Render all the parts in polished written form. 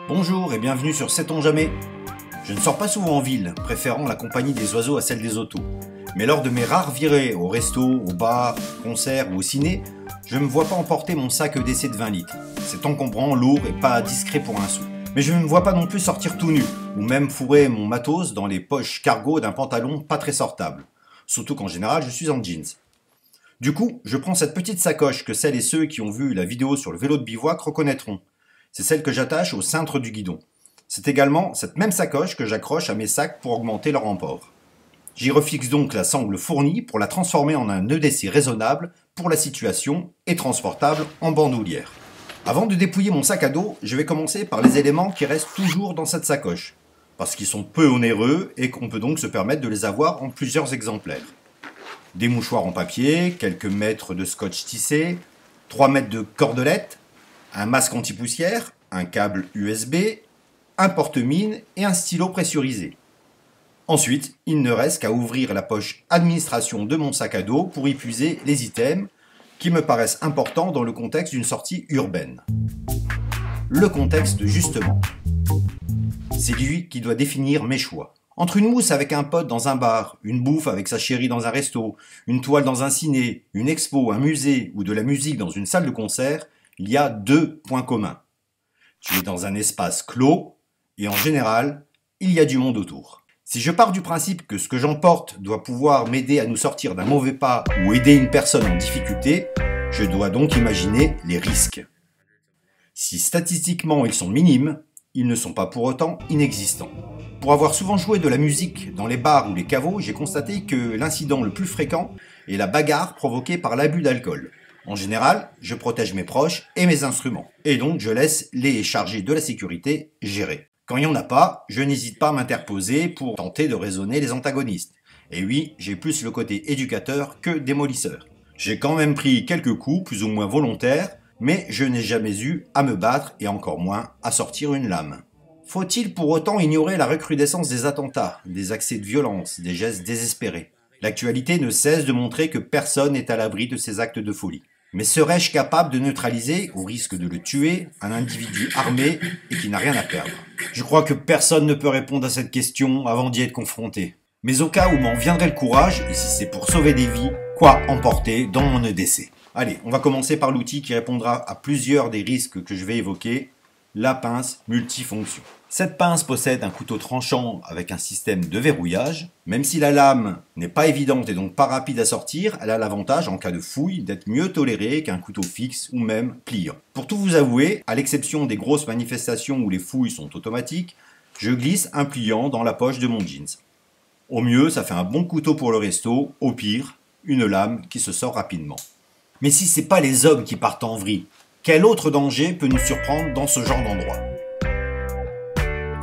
Bonjour et bienvenue sur Sait-on jamais. Je ne sors pas souvent en ville, préférant la compagnie des oiseaux à celle des autos. Mais lors de mes rares virées au resto, au bar, concert ou au ciné, je ne me vois pas emporter mon sac EDC de 20 litres. C'est encombrant, lourd et pas discret pour un sou. Mais je ne me vois pas non plus sortir tout nu, ou même fourrer mon matos dans les poches cargo d'un pantalon pas très sortable. Surtout qu'en général, je suis en jeans. Du coup, je prends cette petite sacoche que celles et ceux qui ont vu la vidéo sur le vélo de bivouac reconnaîtront. C'est celle que j'attache au cintre du guidon. C'est également cette même sacoche que j'accroche à mes sacs pour augmenter leur emport. J'y refixe donc la sangle fournie pour la transformer en un EDC raisonnable pour la situation et transportable en bandoulière. Avant de dépouiller mon sac à dos, je vais commencer par les éléments qui restent toujours dans cette sacoche, parce qu'ils sont peu onéreux et qu'on peut donc se permettre de les avoir en plusieurs exemplaires. Des mouchoirs en papier, quelques mètres de scotch tissé, 3 mètres de cordelette, un masque anti-poussière, un câble USB, un porte-mine et un stylo pressurisé. Ensuite, il ne reste qu'à ouvrir la poche administration de mon sac à dos pour y puiser les items qui me paraissent importants dans le contexte d'une sortie urbaine. Le contexte, justement. C'est lui qui doit définir mes choix. Entre une mousse avec un pote dans un bar, une bouffe avec sa chérie dans un resto, une toile dans un ciné, une expo, un musée ou de la musique dans une salle de concert, il y a 2 points communs. Tu es dans un espace clos et en général, il y a du monde autour. Si je pars du principe que ce que j'emporte doit pouvoir m'aider à nous sortir d'un mauvais pas ou aider une personne en difficulté, je dois donc imaginer les risques. Si statistiquement ils sont minimes, ils ne sont pas pour autant inexistants. Pour avoir souvent joué de la musique dans les bars ou les caveaux, j'ai constaté que l'incident le plus fréquent est la bagarre provoquée par l'abus d'alcool. En général, je protège mes proches et mes instruments, et donc je laisse les chargés de la sécurité gérer. Quand il n'y en a pas, je n'hésite pas à m'interposer pour tenter de raisonner les antagonistes. Et oui, j'ai plus le côté éducateur que démolisseur. J'ai quand même pris quelques coups, plus ou moins volontaires, mais je n'ai jamais eu à me battre et encore moins à sortir une lame. Faut-il pour autant ignorer la recrudescence des attentats, des accès de violence, des gestes désespérés? L'actualité ne cesse de montrer que personne n'est à l'abri de ces actes de folie. Mais serais-je capable de neutraliser, au risque de le tuer, un individu armé et qui n'a rien à perdre? Je crois que personne ne peut répondre à cette question avant d'y être confronté. Mais au cas où m'en viendrait le courage, et si c'est pour sauver des vies, quoi emporter dans mon EDC? Allez, on va commencer par l'outil qui répondra à plusieurs des risques que je vais évoquer, la pince multifonction. Cette pince possède un couteau tranchant avec un système de verrouillage. Même si la lame n'est pas évidente et donc pas rapide à sortir, elle a l'avantage en cas de fouille d'être mieux tolérée qu'un couteau fixe ou même pliant. Pour tout vous avouer, à l'exception des grosses manifestations où les fouilles sont automatiques, je glisse un pliant dans la poche de mon jeans. Au mieux, ça fait un bon couteau pour le resto, au pire, une lame qui se sort rapidement. Mais si c'est pas les hommes qui partent en vrille, quel autre danger peut nous surprendre dans ce genre d'endroit?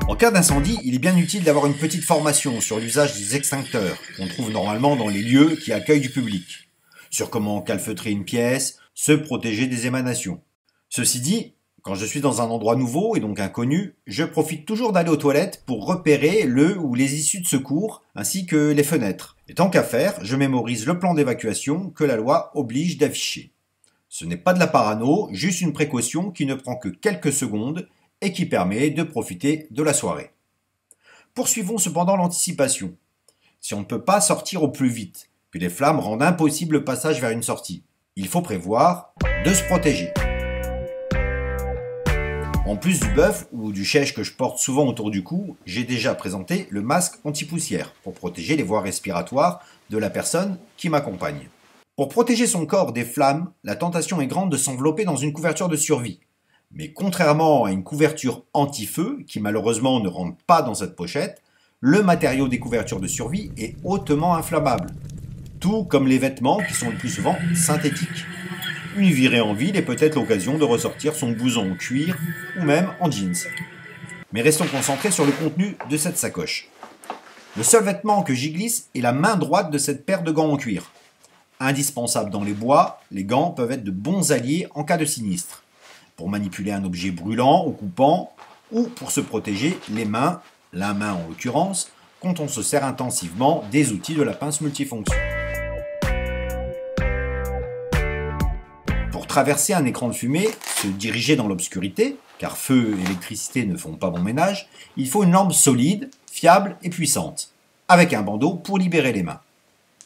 En cas d'incendie, il est bien utile d'avoir une petite formation sur l'usage des extincteurs, qu'on trouve normalement dans les lieux qui accueillent du public, sur comment calfeutrer une pièce, se protéger des émanations. Ceci dit, quand je suis dans un endroit nouveau et donc inconnu, je profite toujours d'aller aux toilettes pour repérer le ou les issues de secours, ainsi que les fenêtres. Et tant qu'à faire, je mémorise le plan d'évacuation que la loi oblige d'afficher. Ce n'est pas de la parano, juste une précaution qui ne prend que quelques secondes et qui permet de profiter de la soirée. Poursuivons cependant l'anticipation. Si on ne peut pas sortir au plus vite, que les flammes rendent impossible le passage vers une sortie, il faut prévoir de se protéger. En plus du buff ou du chèche que je porte souvent autour du cou, j'ai déjà présenté le masque anti-poussière pour protéger les voies respiratoires de la personne qui m'accompagne. Pour protéger son corps des flammes, la tentation est grande de s'envelopper dans une couverture de survie. Mais contrairement à une couverture anti-feu, qui malheureusement ne rentre pas dans cette pochette, le matériau des couvertures de survie est hautement inflammable. Tout comme les vêtements qui sont le plus souvent synthétiques. Une virée en ville est peut-être l'occasion de ressortir son blouson en cuir ou même en jeans. Mais restons concentrés sur le contenu de cette sacoche. Le seul vêtement que j'y glisse est la main droite de cette paire de gants en cuir. Indispensable dans les bois, les gants peuvent être de bons alliés en cas de sinistre. Pour manipuler un objet brûlant ou coupant, ou pour se protéger les mains, la main en l'occurrence, quand on se sert intensivement des outils de la pince multifonction. Pour traverser un écran de fumée, se diriger dans l'obscurité, car feu et électricité ne font pas bon ménage, il faut une lampe solide, fiable et puissante, avec un bandeau pour libérer les mains.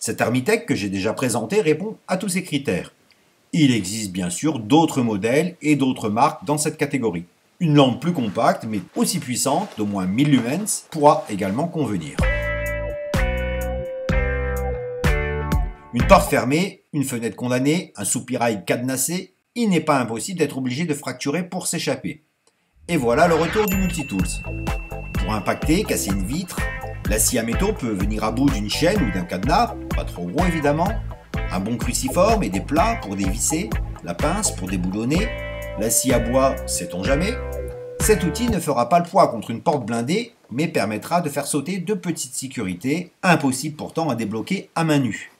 Cet Armitec que j'ai déjà présenté répond à tous ces critères. Il existe bien sûr d'autres modèles et d'autres marques dans cette catégorie. Une lampe plus compacte mais aussi puissante, d'au moins 1000 lumens, pourra également convenir. Une porte fermée, une fenêtre condamnée, un soupirail cadenassé, il n'est pas impossible d'être obligé de fracturer pour s'échapper. Et voilà le retour du multitools. Pour impacter, casser une vitre, la scie à métaux peut venir à bout d'une chaîne ou d'un cadenas, pas trop gros évidemment, un bon cruciforme et des plats pour dévisser, la pince pour déboulonner, la scie à bois, sait-on jamais. Cet outil ne fera pas le poids contre une porte blindée, mais permettra de faire sauter deux petites sécurités, impossible pourtant à débloquer à main nue.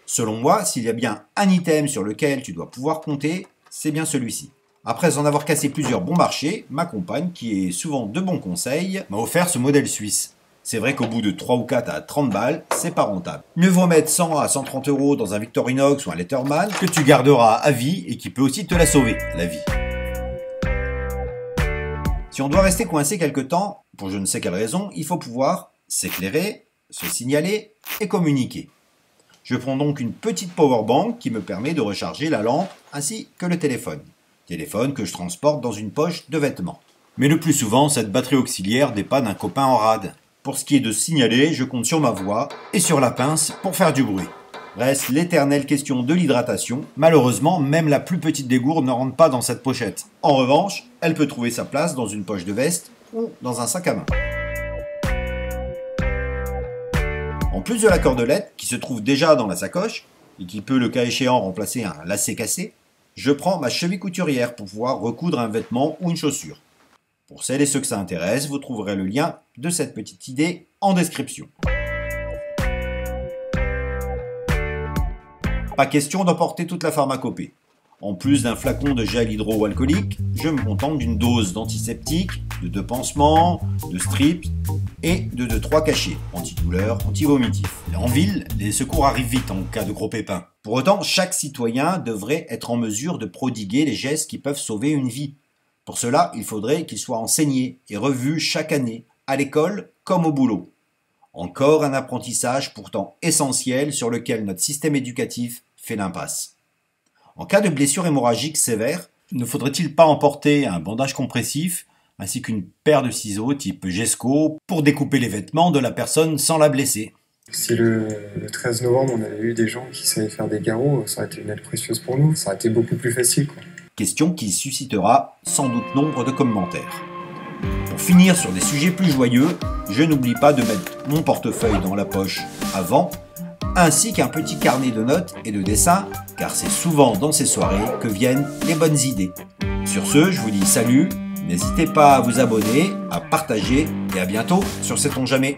Selon moi, s'il y a bien un item sur lequel tu dois pouvoir compter, c'est bien celui-ci. Après en avoir cassé plusieurs bon marché, ma compagne, qui est souvent de bons conseils, m'a offert ce modèle suisse. C'est vrai qu'au bout de 3 ou 4 à 30 balles, c'est pas rentable. Mieux vaut mettre 100 à 130 € dans un Victorinox ou un Letterman que tu garderas à vie et qui peut aussi te la sauver, la vie. Si on doit rester coincé quelque temps, pour je ne sais quelle raison, il faut pouvoir s'éclairer, se signaler et communiquer. Je prends donc une petite powerbank qui me permet de recharger la lampe ainsi que le téléphone. Téléphone que je transporte dans une poche de vêtements. Mais le plus souvent, cette batterie auxiliaire dépanne un copain en rade. Pour ce qui est de signaler, je compte sur ma voix et sur la pince pour faire du bruit. Reste l'éternelle question de l'hydratation. Malheureusement, même la plus petite des gourdes ne rentre pas dans cette pochette. En revanche, elle peut trouver sa place dans une poche de veste ou dans un sac à main. En plus de la cordelette, qui se trouve déjà dans la sacoche, et qui peut le cas échéant remplacer un lacet cassé, je prends ma cheville couturière pour pouvoir recoudre un vêtement ou une chaussure. Pour celles et ceux que ça intéresse, vous trouverez le lien de cette petite idée en description. Pas question d'emporter toute la pharmacopée. En plus d'un flacon de gel hydroalcoolique, je me contente d'une dose d'antiseptique, de 2 pansements, de strips et de 2-3 cachets, antidouleurs, antivomitifs. En ville, les secours arrivent vite en cas de gros pépins. Pour autant, chaque citoyen devrait être en mesure de prodiguer les gestes qui peuvent sauver une vie. Pour cela, il faudrait qu'il soit enseigné et revu chaque année, à l'école comme au boulot. Encore un apprentissage pourtant essentiel sur lequel notre système éducatif fait l'impasse. En cas de blessure hémorragique sévère, ne faudrait-il pas emporter un bandage compressif ainsi qu'une paire de ciseaux type Gesco pour découper les vêtements de la personne sans la blesser? Si le 13 novembre on avait eu des gens qui savaient faire des garrots, ça aurait été une aide précieuse pour nous, ça aurait été beaucoup plus facile, quoi. Question qui suscitera sans doute nombre de commentaires. Pour finir sur des sujets plus joyeux, je n'oublie pas de mettre mon portefeuille dans la poche avant, ainsi qu'un petit carnet de notes et de dessins, car c'est souvent dans ces soirées que viennent les bonnes idées. Sur ce, je vous dis salut, n'hésitez pas à vous abonner, à partager et à bientôt sur Sait-on jamais.